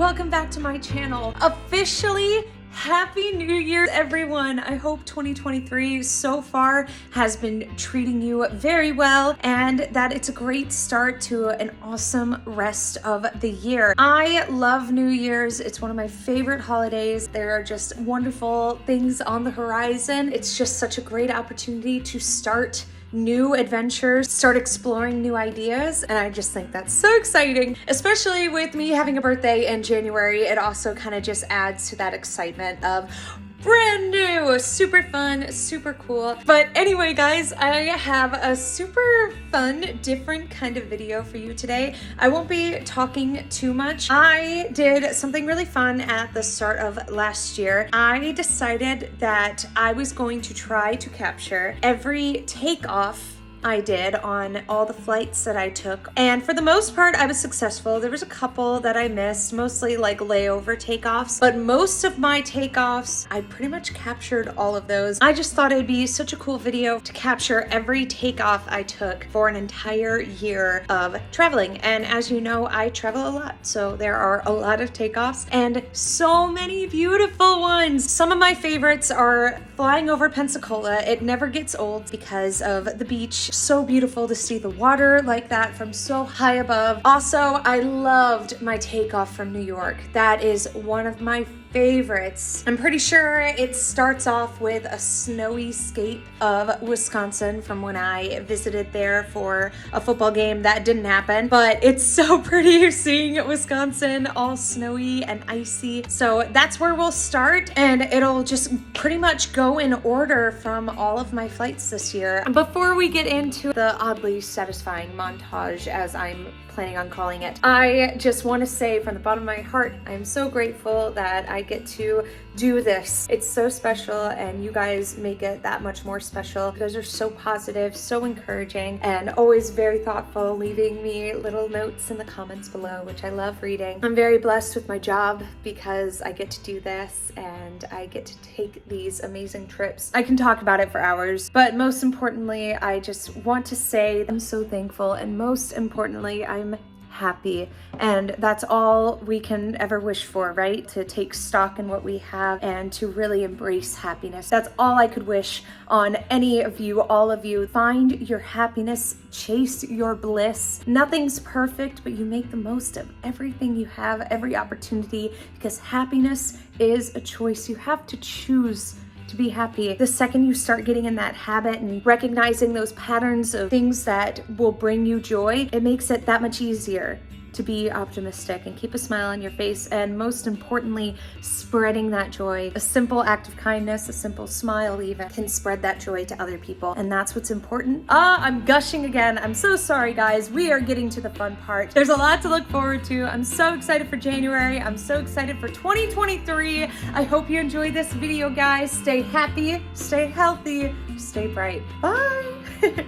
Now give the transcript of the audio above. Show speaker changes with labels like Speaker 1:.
Speaker 1: welcome back to my channel. Officially, Happy New Year, everyone. I hope 2023 so far has been treating you very well and that it's a great start to an awesome rest of the year. I love New Year's. It's one of my favorite holidays. There are just wonderful things on the horizon. It's just such a great opportunity to start new adventures, start exploring new ideas, and I just think that's so exciting. Especially with me having a birthday in January, it also kind of just adds to that excitement of brand new, super fun, super cool. But anyway, guys, I have a super fun, different kind of video for you today. I won't be talking too much. I did something really fun at the start of last year. I decided that I was going to try to capture every takeoff I did on all the flights that I took. And for the most part, I was successful. There was a couple that I missed, mostly like layover takeoffs, but most of my takeoffs, I pretty much captured all of those. I just thought it'd be such a cool video to capture every takeoff I took for an entire year of traveling. And as you know, I travel a lot, so there are a lot of takeoffs and so many beautiful ones. Some of my favorites are flying over Pensacola. It never gets old because of the beach. So beautiful to see the water like that from so high above. Also, I loved my takeoff from New York. That is one of my favorites. I'm pretty sure it starts off with a snowy scape of Wisconsin from when I visited there for a football game. That didn't happen, but it's so pretty seeing Wisconsin all snowy and icy. So that's where we'll start, and it'll just pretty much go in order from all of my flights this year. Before we get into the oddly satisfying montage, as I'm planning on calling it, I just want to say from the bottom of my heart, I'm so grateful that I get to do this. It's so special, and you guys make it that much more special. You guys are so positive, so encouraging, and always very thoughtful, leaving me little notes in the comments below, which I love reading. I'm very blessed with my job because I get to do this and I get to take these amazing trips. I can talk about it for hours, but most importantly, I just want to say I'm so thankful, and most importantly, I'm happy. And that's all we can ever wish for, right? To take stock in what we have and to really embrace happiness. That's all I could wish on any of you, all of you. Find your happiness, chase your bliss. Nothing's perfect, but you make the most of everything you have, every opportunity, because happiness is a choice. You have to choose to be happy. The second you start getting in that habit and recognizing those patterns of things that will bring you joy, it makes it that much easier to be optimistic and keep a smile on your face, and most importantly, spreading that joy. A simple act of kindness, a simple smile even, can spread that joy to other people, and that's what's important. I'm gushing again. I'm so sorry, guys. We are getting to the fun part. There's a lot to look forward to. I'm so excited for January. I'm so excited for 2023. I hope you enjoyed this video, guys. Stay happy, stay healthy, stay bright. Bye.